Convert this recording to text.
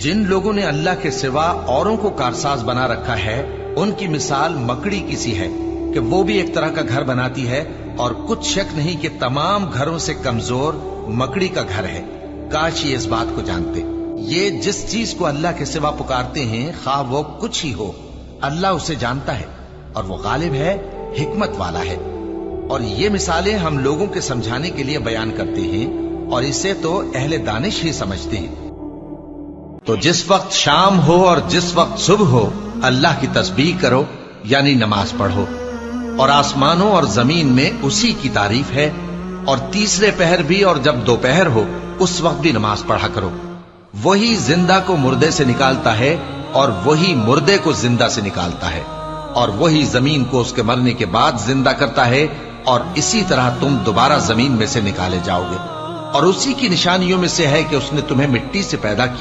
जिन लोगों ने अल्लाह के सिवा औरों को कारसाज बना रखा है, उनकी मिसाल मकड़ी की सी है कि वो भी एक तरह का घर बनाती है, और कुछ शक नहीं कि तमाम घरों से कमजोर मकड़ी का घर है। काश ये इस बात को जानते। ये जिस चीज को अल्लाह के सिवा पुकारते हैं, खा वो कुछ ही हो, अल्लाह उसे जानता है और वो गालिब है, हिकमत वाला है। और ये मिसालें हम लोगों के समझाने के लिए बयान करते हैं, और इसे तो अहले दानिश ही समझते हैं। तो जिस वक्त शाम हो और जिस वक्त सुबह हो, अल्लाह की तस्बीह करो, यानी नमाज पढ़ो। और आसमानों और जमीन में उसी की तारीफ है। और तीसरे पहर भी और जब दोपहर हो, उस वक्त भी नमाज पढ़ा करो। वही जिंदा को मुर्दे से निकालता है, और वही मुर्दे को जिंदा से निकालता है, और वही जमीन को उसके मरने के बाद जिंदा करता है, और इसी तरह तुम दोबारा जमीन में से निकाले जाओगे। और उसी की निशानियों में से है कि उसने तुम्हें मिट्टी से पैदा किया।